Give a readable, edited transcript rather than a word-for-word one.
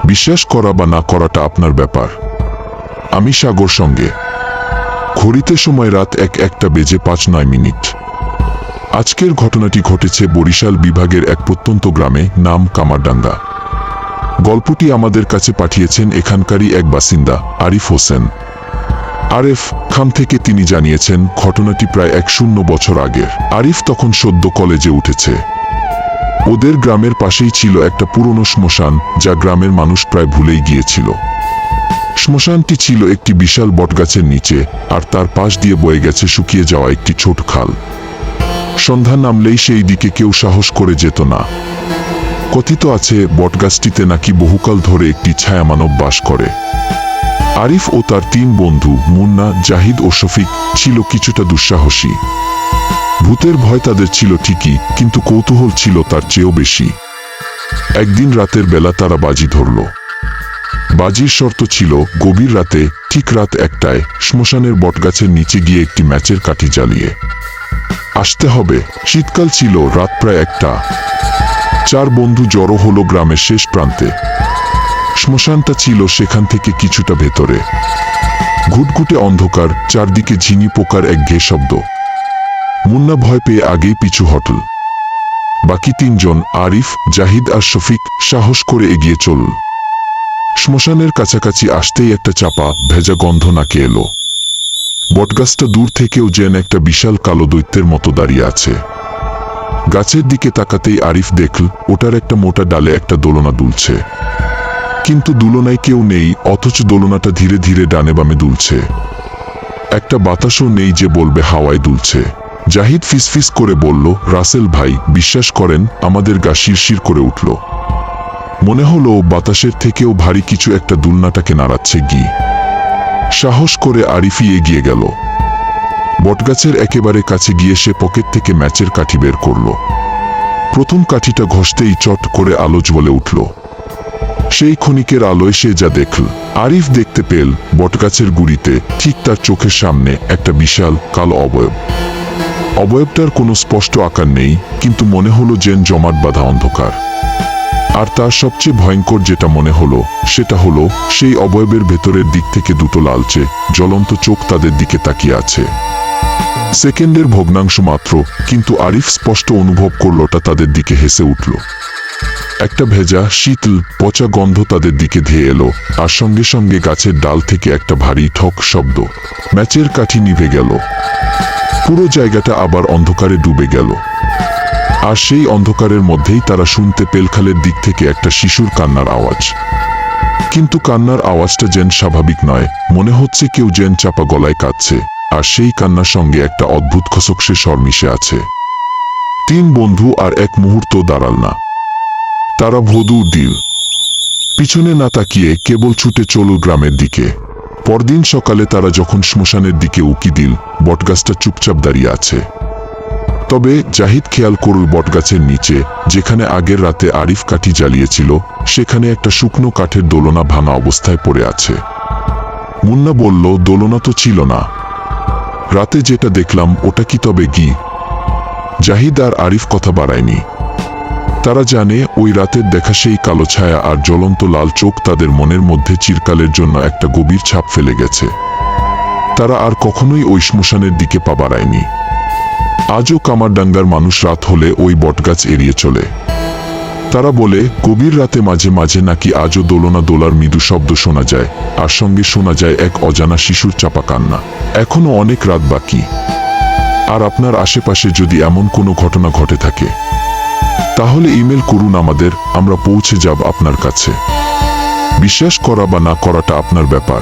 বিশ্বাস করা বা না করাটা আপনার ব্যাপার। আমি সাগর সঙ্গে। ঘড়িতে সময় রাত ১টা বেজে ৫-৯ আজকের ঘটনাটি ঘটেছে বরিশাল বিভাগের এক প্রত্যন্ত গ্রামে, নাম কামারডাঙ্গা। গল্পটি আমাদের কাছে পাঠিয়েছেন এখানকারই এক বাসিন্দা আরিফ হোসেন। আরেফ খান থেকে তিনি জানিয়েছেন ঘটনাটি প্রায় ১০০ বছর আগের। আরিফ তখন সদ্য কলেজে উঠেছে। ওদের গ্রামের পাশেই ছিল একটা পুরনো শ্মশান, যা গ্রামের মানুষ প্রায় ভুলেই গিয়েছিল। শ্মশানটি ছিল একটি বিশাল বটগাছের নিচে, আর তার পাশ দিয়ে বয়ে গেছে শুকিয়ে যাওয়া একটি ছোট খাল। সন্ধ্যা নামলেই সেই দিকে কেউ সাহস করে যেত না। কথিত আছে বটগাছটিতে নাকি বহুকাল ধরে একটি ছায়ামানব বাস করে। আরিফ ও তার ৩ বন্ধু মুন্না, জাহিদ ও শফিক ছিল কিছুটা দুঃসাহসী। ভূতের ভয় তাদের ছিল ঠিকই, কিন্তু কৌতূহল ছিল তার চেয়েও বেশি। একদিন রাতের বেলা তারা বাজি ধরল। বাজির শর্ত ছিল গভীর রাতে, ঠিক রাত ১টায় শ্মশানের বটগাছের নিচে গিয়ে একটি ম্যাচের কাঠি জ্বালিয়ে আসতে হবে। শীতকাল ছিল, রাত প্রায় ১টা। ৪ বন্ধু জড়ো হলো গ্রামের শেষ প্রান্তে। শ্মশানটা ছিল সেখান থেকে কিছুটা ভেতরে। ঘুটঘুটে অন্ধকার, চারদিকে ঝিনি পোকার একঘেয়ে শব্দ। মুন্না ভয় পেয়ে আগেই পিছু হটল। বাকি ৩ জন আরিফ, জাহিদ আর শফিক সাহস করে এগিয়ে চলল। শ্মশানের কাছাকাছি আসতেই একটা চাপা ভেজা গন্ধ নাকে এলো। বটগাছটা দূর থেকেও যেন একটা বিশাল কালো দৈত্যের মতো দাঁড়িয়ে আছে। গাছের দিকে তাকাতেই আরিফ দেখল ওটার একটা মোটা ডালে একটা দোলনা দুলছে। কিন্তু দোলনায় কেউ নেই, অথচ দোলনাটা ধীরে ধীরে ডানে বামে দুলছে। একটা বাতাসও নেই যে বলবে হাওয়ায় দুলছে। জাহিদ ফিসফিস করে বলল, রাসেল ভাই, বিশ্বাস করেন, আমাদের গা শিরশির করে উঠল। মনে হলো বাতাসের থেকেও ভারী কিছু একটা দোলনাটাকে নাড়াচ্ছে। সাহস করে আরিফই এগিয়ে গেল। বটগাছের একেবারে কাছে গিয়ে সে পকেট থেকে ম্যাচের কাঠি বের করল। প্রথম কাঠিটা ঘষতেই চট করে আলো জ্বলে উঠল। সেই ক্ষণিকের আলোয় সে যা দেখল, আরিফ দেখতে পেল বটগাছের গুড়িতে, ঠিক তার চোখের সামনে, একটা বিশাল কালো অবয়ব। অবয়বটার কোনো স্পষ্ট আকার নেই, কিন্তু মনে হলো যেন জমাট বাঁধা অন্ধকার। আর তার সবচেয়ে ভয়ঙ্কর যেটা মনে হলো, সেটা হলো সেই অবয়বের ভেতরের দিক থেকে দুটো লালচে জ্বলন্ত চোখ তাদের দিকে তাকিয়ে আছে। সেকেন্ডের ভগ্নাংশ মাত্র, কিন্তু আরিফ স্পষ্ট অনুভব করল ওটা তাদের দিকে হেসে উঠল। একটা ভেজা শীতল পচা গন্ধ তাদের দিকে ধেয়ে এলো, আর সঙ্গে সঙ্গে গাছের ডাল থেকে একটা ভারী ঠক শব্দ। ম্যাচের কাঠি নিভে গেল। পুরো জায়গাটা আবার অন্ধকারে ডুবে গেল। আর সেই অন্ধকারের মধ্যেই তারা শুনতে পেল খালের দিক থেকে একটা শিশুর কান্নার আওয়াজ। কিন্তু কান্নার আওয়াজটা যেন স্বাভাবিক নয়, মনে হচ্ছে কেউ যেন চাপা গলায় কাঁদছে, আর সেই কান্নার সঙ্গে একটা অদ্ভুত খসখসে স্বর মিশে আছে। ৩ বন্ধু আর এক মুহূর্ত দাঁড়াল না। তারা ভদৌড় দিল। পিছনে না তাকিয়ে কেবল ছুটে চলল গ্রামের দিকে। পরদিন সকালে তারা যখন শ্মশানের দিকে উকি দিল, বটগাছটা চুপচাপ দাঁড়িয়ে আছে। তবে জাহিদ খেয়াল করল বটগাছের নিচে, যেখানে আগের রাতে আরিফ কাঠি জ্বালিয়েছিল, সেখানে একটা শুকনো কাঠের দোলনা ভাঙা অবস্থায় পড়ে আছে। মুন্না বলল, দোলনা তো ছিল না। রাতে যেটা দেখলাম ওটা কি তবে জাহিদ আর আরিফ কথা বাড়ায়নি। তারা জানে ওই রাতের দেখা সেই কালো ছায়া আর জ্বলন্ত লাল চোখ তাদের মনের মধ্যে চিরকালের জন্য একটা গভীর ছাপ ফেলে গেছে। তারা আর কখনোই ওই শ্মশানের দিকে পা বাড়ায়নি। আজও কামারডাঙ্গার মানুষ রাত হলে ওই বটগাছ এড়িয়ে চলে। তারা বলে গভীর রাতে মাঝে মাঝে নাকি আজও দোলনা দোলার মৃদু শব্দ শোনা যায়, আর সঙ্গে শোনা যায় এক অজানা শিশুর চাপা কান্না। এখনো অনেক রাত বাকি। আর আপনার আশেপাশে যদি এমন কোনো ঘটনা ঘটে থাকে, তাহলে ইমেল করুন আমাদের, আমরা পৌঁছে যাব আপনার কাছে। বিশ্বাস করা বা না করাটা আপনার ব্যাপার।